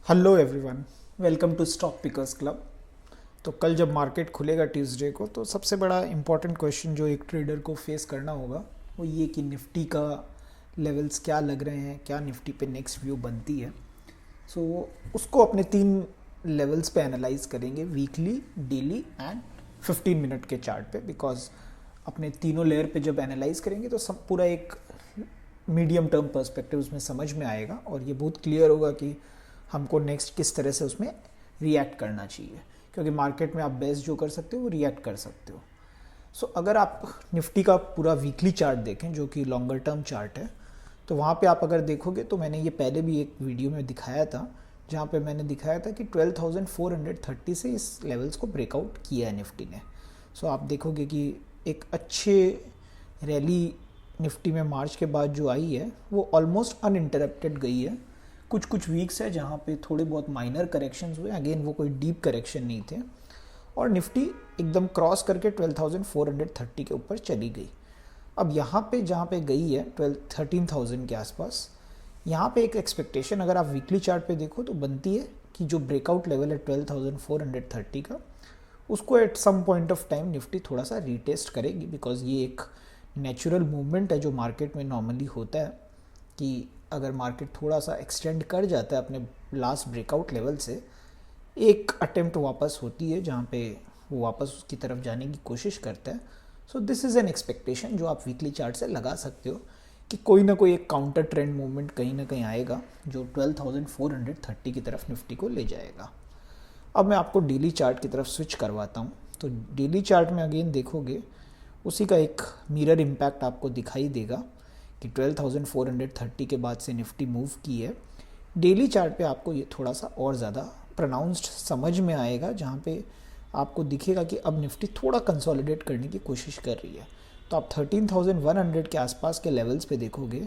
Hello everyone, welcome to stock pickers club. तो कल जब मार्केट खुलेगा ट्यूसडे को, तो सबसे बड़ा इम्पॉर्टेंट क्वेश्चन जो एक ट्रेडर को फेस करना होगा वो ये कि निफ्टी का लेवल्स क्या लग रहे हैं, क्या निफ्टी पे नेक्स्ट व्यू बनती है। सो उसको अपने 3 लेवल्स पे एनालाइज करेंगे, वीकली, डेली एंड 15 मिनट के चार्ट पे। बिकॉज अपने तीनों लेयर पे जब एनालाइज करेंगे तो सब पूरा एक मीडियम टर्म पर्सपेक्टिव उसमें समझ में आएगा और ये बहुत क्लियर होगा कि हमको नेक्स्ट किस तरह से उसमें रिएक्ट करना चाहिए। क्योंकि मार्केट में आप बेस्ट जो कर सकते हो वो रिएक्ट कर सकते हो। सो अगर आप निफ्टी का पूरा वीकली चार्ट देखें जो कि लॉन्गर टर्म चार्ट है, तो वहाँ पे आप अगर देखोगे तो मैंने ये पहले भी एक वीडियो में दिखाया था, जहाँ पे मैंने दिखाया था कि 12,430 से इस लेवल्स को ब्रेकआउट किया है निफ्टी ने। सो आप देखोगे कि एक अच्छे रैली निफ्टी में मार्च के बाद जो आई है वो ऑलमोस्ट अनइंटरप्टेड गई है। कुछ कुछ वीक्स है जहाँ पे थोड़े बहुत माइनर करेक्शंस हुए, अगेन वो कोई डीप करेक्शन नहीं थे, और निफ्टी एकदम क्रॉस करके 12,430 के ऊपर चली गई। अब यहाँ पे जहाँ पे गई है 13,000 के आसपास, यहाँ पे एक एक्सपेक्टेशन अगर आप वीकली चार्ट पे देखो तो बनती है कि जो ब्रेकआउट लेवल है 12,430 का, उसको at some point of time Nifty थोड़ा सा रीटेस्ट करेगी। बिकॉज ये एक नेचुरल मूवमेंट है जो मार्केट में नॉर्मली होता है कि अगर मार्केट थोड़ा सा एक्सटेंड कर जाता है अपने लास्ट ब्रेकआउट लेवल से, एक अटेम्प्ट वापस होती है जहाँ पे वो वापस उसकी तरफ जाने की कोशिश करता है। So this is an expectation जो आप वीकली चार्ट से लगा सकते हो कि कोई ना कोई एक काउंटर ट्रेंड मूवमेंट कहीं ना कहीं आएगा जो 12,430 की तरफ निफ्टी को ले जाएगा। अब मैं आपको डेली चार्ट की तरफ स्विच करवाता हूँ। तो डेली चार्ट में अगेन देखोगे उसी का एक मिरर इम्पैक्ट आपको दिखाई देगा कि 12,430 के बाद से निफ्टी मूव की है। डेली चार्ट पे आपको ये थोड़ा सा और ज़्यादा प्रोनाउंस्ड समझ में आएगा, जहाँ पे आपको दिखेगा कि अब निफ्टी थोड़ा कंसोलिडेट करने की कोशिश कर रही है। तो आप 13,100 के आसपास के लेवल्स पे देखोगे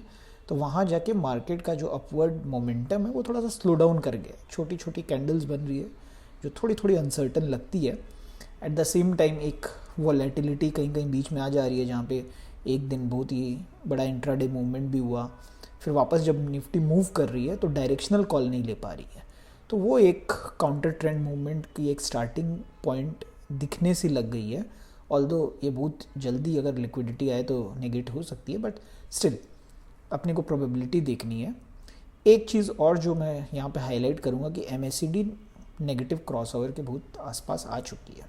तो वहाँ जाके मार्केट का जो अपवर्ड मोमेंटम है वो थोड़ा सा स्लो डाउन कर गया। छोटी छोटी कैंडल्स बन रही है जो थोड़ी थोड़ी अनसर्टन लगती है। एट द सेम टाइम एक वॉलेटिलिटी कहीं कहीं बीच में आ जा रही है, जहाँ पे एक दिन बहुत ही बड़ा इंट्राडे मूवमेंट भी हुआ, फिर वापस जब निफ्टी मूव कर रही है तो डायरेक्शनल कॉल नहीं ले पा रही है। तो वो एक काउंटर ट्रेंड मूवमेंट की एक स्टार्टिंग पॉइंट दिखने सी लग गई है। ऑल्दो ये बहुत जल्दी अगर लिक्विडिटी आए तो नेगेट हो सकती है, बट स्टिल अपने को प्रोबेबिलिटी देखनी है। एक चीज़ और जो मैं यहाँ पे हाईलाइट करूँगा कि MACD नेगेटिव क्रॉसओवर के बहुत आसपास आ चुकी है,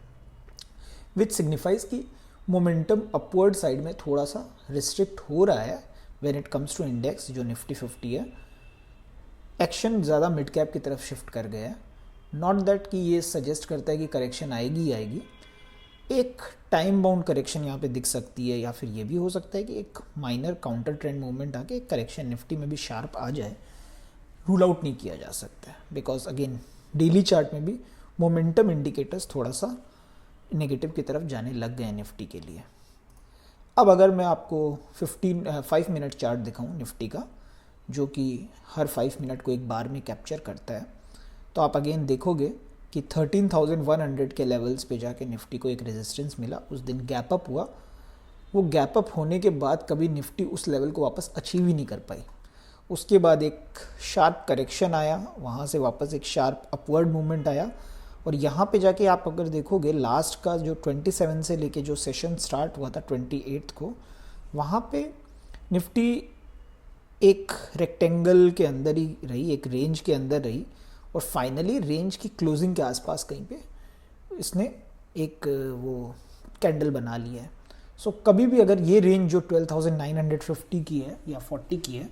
विच सिग्निफाइज कि मोमेंटम अपवर्ड साइड में थोड़ा सा रिस्ट्रिक्ट हो रहा है when it comes to index जो निफ्टी 50 है। एक्शन ज़्यादा मिड कैप की तरफ शिफ्ट कर गया है। नॉट दैट कि ये सजेस्ट करता है कि करेक्शन आएगी ही आएगी, एक टाइम बाउंड करेक्शन यहाँ पे दिख सकती है, या फिर ये भी हो सकता है कि एक माइनर काउंटर ट्रेंड मूवमेंट आके एक करेक्शन निफ्टी में भी शार्प आ जाए। रूल आउट नहीं किया जा सकता है, बिकॉज अगेन डेली चार्ट में भी मोमेंटम इंडिकेटर्स थोड़ा सा नेगेटिव की तरफ जाने लग गए हैं निफ्टी के लिए। अब अगर मैं आपको 5 मिनट चार्ट दिखाऊं निफ्टी का, जो कि हर 5 मिनट को एक बार में कैप्चर करता है, तो आप अगेन देखोगे कि 13,100 के लेवल्स पे जाके निफ्टी को एक रेजिस्टेंस मिला। उस दिन गैप अप हुआ, वो गैप अप होने के बाद कभी निफ्टी उस लेवल को वापस अचीव ही नहीं कर पाई। उसके बाद एक शार्प करेक्शन आया, वहाँ से वापस एक शार्प अपवर्ड मूवमेंट आया, और यहाँ पे जाके आप अगर देखोगे लास्ट का जो 27 से लेके जो सेशन स्टार्ट हुआ था 28 को, वहाँ पे निफ्टी एक रेक्टेंगल के अंदर ही रही, एक रेंज के अंदर रही, और फाइनली रेंज की क्लोजिंग के आसपास कहीं पे इसने एक वो कैंडल बना लिया है। सो कभी भी अगर ये रेंज जो 12,950 की है या 40 की है,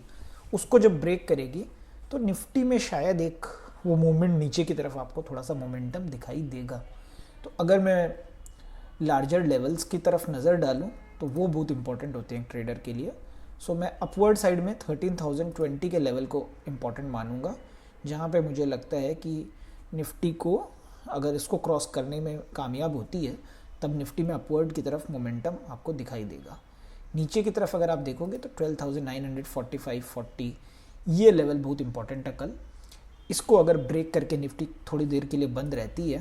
उसको जब ब्रेक करेगी तो निफ्टी में शायद एक वो मूवमेंट नीचे की तरफ आपको थोड़ा सा मोमेंटम दिखाई देगा। तो अगर मैं लार्जर लेवल्स की तरफ नज़र डालूं तो वो बहुत इंपॉर्टेंट होते हैं ट्रेडर के लिए। सो मैं अपवर्ड साइड में 13,020 के लेवल को इम्पॉर्टेंट मानूंगा, जहाँ पे मुझे लगता है कि निफ्टी को अगर इसको क्रॉस करने में कामयाब होती है तब निफ्टी में अपवर्ड की तरफ मोमेंटम आपको दिखाई देगा। नीचे की तरफ अगर आप देखोगे तो 12,945, 40 ये लेवल बहुत इंपॉर्टेंट है कल। इसको अगर ब्रेक करके निफ्टी थोड़ी देर के लिए बंद रहती है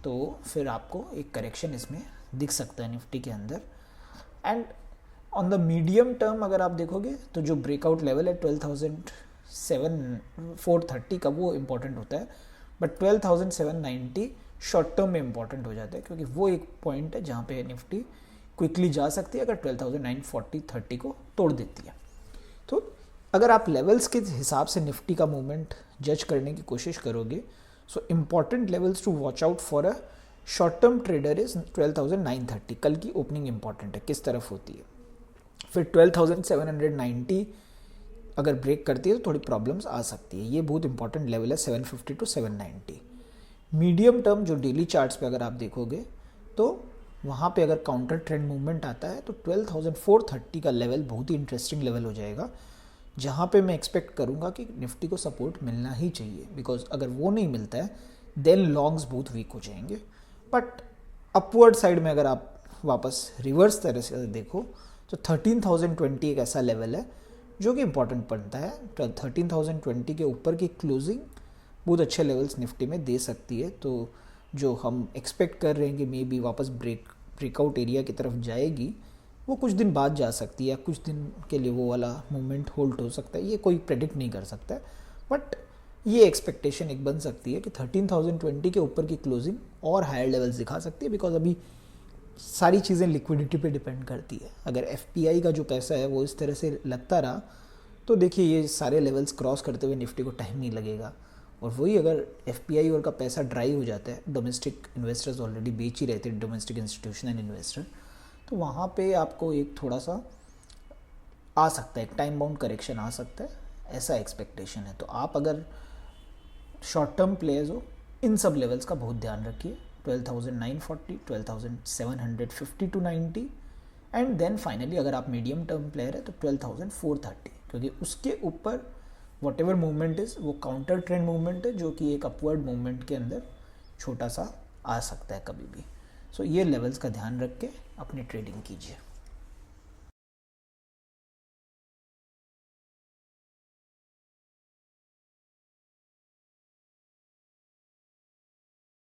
तो फिर आपको एक करेक्शन इसमें दिख सकता है निफ्टी के अंदर। And on the medium term अगर आप देखोगे तो जो ब्रेकआउट लेवल है 430 का वो इम्पोर्टेंट होता है, बट 12,790 शॉर्ट टर्म में इम्पोर्टेंट हो जाता है, क्योंकि वो एक पॉइंट है जहाँ पे निफ्टी क्विकली जा सकती है अगर 12,940-30 को तोड़ देती है। तो अगर आप लेवल्स के हिसाब से निफ्टी का मूवमेंट जज करने की कोशिश करोगे, so important levels to watch out for a short term trader is 12,930। कल की ओपनिंग इंपॉर्टेंट है, किस तरफ होती है। फिर 12,790 अगर ब्रेक करती है तो थोड़ी प्रॉब्लम्स आ सकती है, ये बहुत इंपॉर्टेंट लेवल है 750 टू 790। मीडियम टर्म जो डेली चार्ट्स पे अगर आप देखोगे तो वहाँ पे अगर काउंटर ट्रेंड मूवमेंट आता है तो 12,430 का लेवल बहुत ही इंटरेस्टिंग लेवल हो जाएगा, जहाँ पे मैं एक्सपेक्ट करूँगा कि निफ्टी को सपोर्ट मिलना ही चाहिए, बिकॉज अगर वो नहीं मिलता है देन लॉन्ग्स बहुत वीक हो जाएंगे। बट अपवर्ड साइड में अगर आप वापस रिवर्स तरह से देखो तो 13,020 एक ऐसा लेवल है जो कि इंपॉर्टेंट बनता है। 13,020 के ऊपर की क्लोजिंग बहुत अच्छे लेवल्स निफ्टी में दे सकती है, तो जो हम एक्सपेक्ट कर रहे हैं कि मे बी वापस ब्रेकआउट एरिया की तरफ जाएगी, वो कुछ दिन बाद जा सकती है, या कुछ दिन के लिए वो वाला मूवमेंट होल्ड हो सकता है, ये कोई प्रेडिक्ट नहीं कर सकता है। बट ये एक्सपेक्टेशन एक बन सकती है कि 13,020 के ऊपर की क्लोजिंग और हायर लेवल्स दिखा सकती है, बिकॉज अभी सारी चीज़ें लिक्विडिटी पे डिपेंड करती है। अगर एफपीआई का जो पैसा है वो इस तरह से लगता रहा तो देखिए ये सारे लेवल्स क्रॉस करते हुए निफ्टी को टाइम नहीं लगेगा, और वही अगर एफपीआई और का पैसा ड्राई हो जाता है, डोमेस्टिक इन्वेस्टर्स ऑलरेडी बेच ही रहे थे, डोमेस्टिक इंस्टीट्यूशनल इन्वेस्टर, तो वहाँ पे आपको एक थोड़ा सा आ सकता है, एक टाइम बाउंड करेक्शन आ सकता है, ऐसा एक्सपेक्टेशन है। तो आप अगर शॉर्ट टर्म प्लेयर्स हो, इन सब लेवल्स का बहुत ध्यान रखिए, 12,940, 12,750 टू 90, एंड देन फाइनली अगर आप मीडियम टर्म प्लेयर है तो 12,430, क्योंकि उसके ऊपर वॉट एवर मूवमेंट इज वो काउंटर ट्रेंड मूवमेंट है, जो कि एक अपवर्ड मूवमेंट के अंदर छोटा सा आ सकता है कभी भी। सो ये लेवल्स का ध्यान रख के अपनी ट्रेडिंग कीजिए।